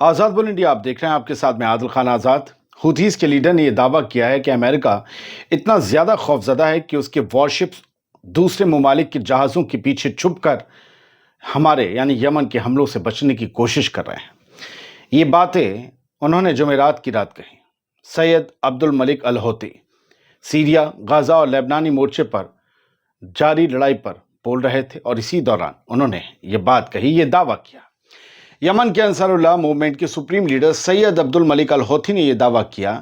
आज़ाद bull India आप देख रहे हैं, आपके साथ मैं आदिल खान आज़ाद। हुथीज के लीडर ने यह दावा किया है कि अमेरिका इतना ज़्यादा खौफजदा है कि उसके वॉरशिप्स दूसरे ममालिक के जहाज़ों के पीछे छुपकर हमारे यानी यमन के हमलों से बचने की कोशिश कर रहे हैं। ये बातें उन्होंने जुमेरात की रात कही। सैयद अब्दुल मलिक अल हौती सीरिया, गाज़ा और लेबनानी मोर्चे पर जारी लड़ाई पर बोल रहे थे और इसी दौरान उन्होंने ये बात कही, ये दावा किया। यमन के अंसारुल्लाह मूवमेंट के सुप्रीम लीडर सैयद अब्दुल मलिक अल हौती ने यह दावा किया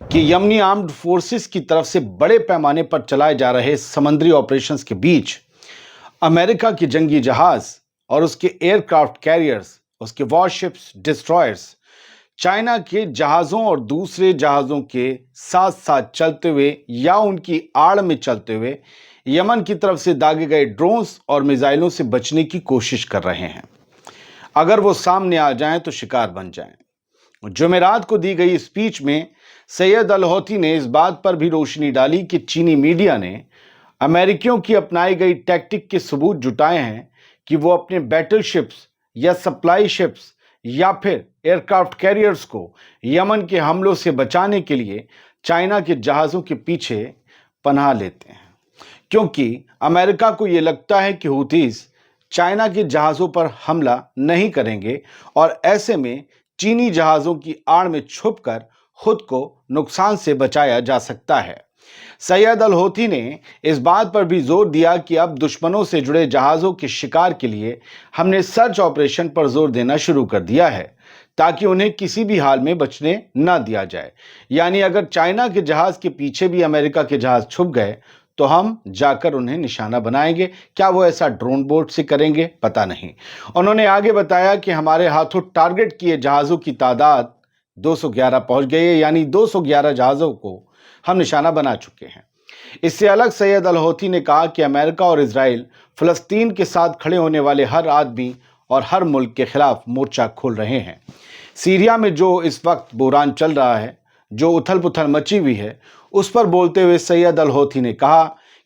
कि यमनी आर्म्ड फोर्सेस की तरफ से बड़े पैमाने पर चलाए जा रहे समुद्री ऑपरेशंस के बीच अमेरिका के जंगी जहाज और उसके एयरक्राफ्ट कैरियर्स, उसके वॉरशिप्स, डिस्ट्रॉयर्स चाइना के जहाज़ों और दूसरे जहाज़ों के साथ साथ चलते हुए या उनकी आड़ में चलते हुए यमन की तरफ से दागे गए ड्रोन्स और मिसाइलों से बचने की कोशिश कर रहे हैं। अगर वो सामने आ जाएं तो शिकार बन जाएं। जुमेरात को दी गई स्पीच में सैयद अल हौती ने इस बात पर भी रोशनी डाली कि चीनी मीडिया ने अमेरिकियों की अपनाई गई टैक्टिक के सबूत जुटाए हैं कि वो अपने बैटलशिप्स या सप्लाई शिप्स या फिर एयरक्राफ्ट कैरियर्स को यमन के हमलों से बचाने के लिए चाइना के जहाज़ों के पीछे पनाह लेते हैं, क्योंकि अमेरिका को ये लगता है कि हुथीज चाइना के जहाज़ों पर हमला नहीं करेंगे और ऐसे में चीनी जहाज़ों की आड़ में छुपकर खुद को नुकसान से बचाया जा सकता है। सैयद अल हौती ने इस बात पर भी जोर दिया कि अब दुश्मनों से जुड़े जहाज़ों के शिकार के लिए हमने सर्च ऑपरेशन पर जोर देना शुरू कर दिया है ताकि उन्हें किसी भी हाल में बचने न दिया जाए। यानी अगर चाइना के जहाज़ के पीछे भी अमेरिका के जहाज़ छुप गए तो हम जाकर उन्हें निशाना बनाएंगे। क्या वो ऐसा ड्रोन बोट से करेंगे, पता नहीं। उन्होंने आगे बताया कि हमारे हाथों टारगेट किए जहाज़ों की तादाद 211 पहुंच गई है, यानी 211 जहाज़ों को हम निशाना बना चुके हैं। इससे अलग सैयद अल हौती ने कहा कि अमेरिका और इजराइल फ़लस्तीन के साथ खड़े होने वाले हर आदमी और हर मुल्क के खिलाफ मोर्चा खोल रहे हैं। सीरिया में जो इस वक्त बुहरान चल रहा है, जो उथल पुथल मची हुई है, उस पर बोलते हुए सैयद अल हौती ने कहा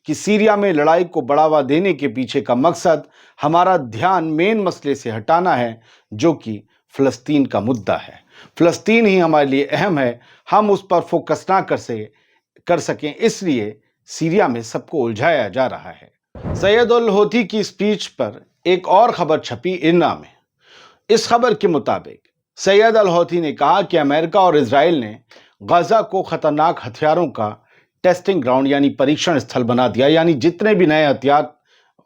कि सीरिया में लड़ाई को बढ़ावा देने के पीछे का मकसद हमारा ध्यान मेन मसले से हटाना है, जो कि फ़लस्तीन का मुद्दा है। फ़लस्तीन ही हमारे लिए अहम है, हम उस पर फोकस ना कर सकें, इसलिए सीरिया में सबको उलझाया जा रहा है। सैयद अल हौती की स्पीच पर एक और खबर छपी इरना में। इस खबर के मुताबिक सैयद अल हौती ने कहा कि अमेरिका और इजराइल ने गाज़ा को खतरनाक हथियारों का टेस्टिंग ग्राउंड यानी परीक्षण स्थल बना दिया। यानी जितने भी नए हथियार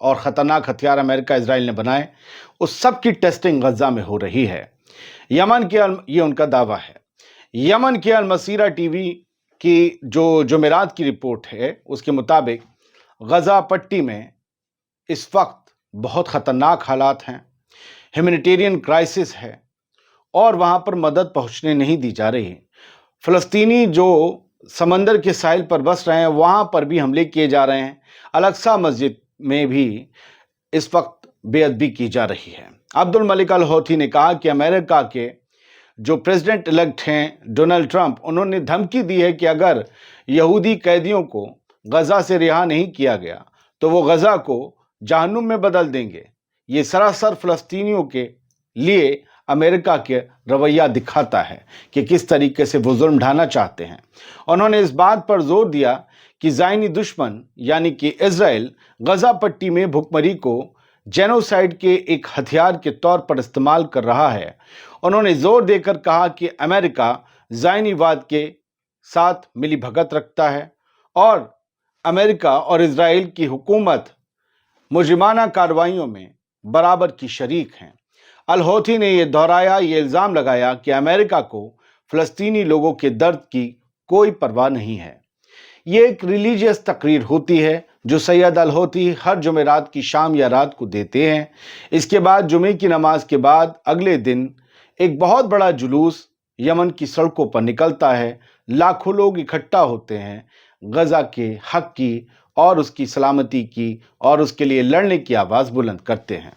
और ख़तरनाक हथियार अमेरिका इजराइल ने बनाए, उस सब की टेस्टिंग गज़ा में हो रही है। ये उनका दावा है। यमन के अल मसीरा टीवी की जो जुमेरात की रिपोर्ट है, उसके मुताबिक गज़ा पट्टी में इस वक्त बहुत ख़तरनाक हालात हैं, ह्यूमैनिटेरियन क्राइसिस है और वहाँ पर मदद पहुँचने नहीं दी जा रही। फ़लस्तीनी जो समंदर के साहिल पर बस रहे हैं, वहाँ पर भी हमले किए जा रहे हैं। अल-अक्सा मस्जिद में भी इस वक्त बेअदबी की जा रही है। अब्दुल मलिक अल हौती ने कहा कि अमेरिका के जो प्रेसिडेंट इलेक्ट हैं डोनाल्ड ट्रंप, उन्होंने धमकी दी है कि अगर यहूदी कैदियों को गज़ा से रिहा नहीं किया गया तो वो गज़ा को जहन्नुम में बदल देंगे। ये सरासर फ़लस्तीनियों के लिए अमेरिका के रवैया दिखाता है कि किस तरीके से वो जुल्म ढाना चाहते हैं। उन्होंने इस बात पर जोर दिया कि ज़ायनी दुश्मन यानी कि इजराइल गज़ा पट्टी में भुखमरी को जेनोसाइड के एक हथियार के तौर पर इस्तेमाल कर रहा है। उन्होंने जोर देकर कहा कि अमेरिका ज़ायनीवाद के साथ मिली भगत रखता है और अमेरिका और इजराइल की हुकूमत मुजरिमाना कार्रवाइयों में बराबर की शरीक हैं। अल हौती ने यह दोहराया, ये इल्ज़ाम लगाया कि अमेरिका को फ़लस्तीनी लोगों के दर्द की कोई परवाह नहीं है। ये एक रिलीजियस तकरीर होती है जो सैयद अल हौती हर जुमेरात की शाम या रात को देते हैं। इसके बाद जुमे की नमाज के बाद अगले दिन एक बहुत बड़ा जुलूस यमन की सड़कों पर निकलता है। लाखों लोग इकट्ठा होते हैं गज़ा के हक की और उसकी सलामती की और उसके लिए लड़ने की आवाज़ बुलंद करते हैं।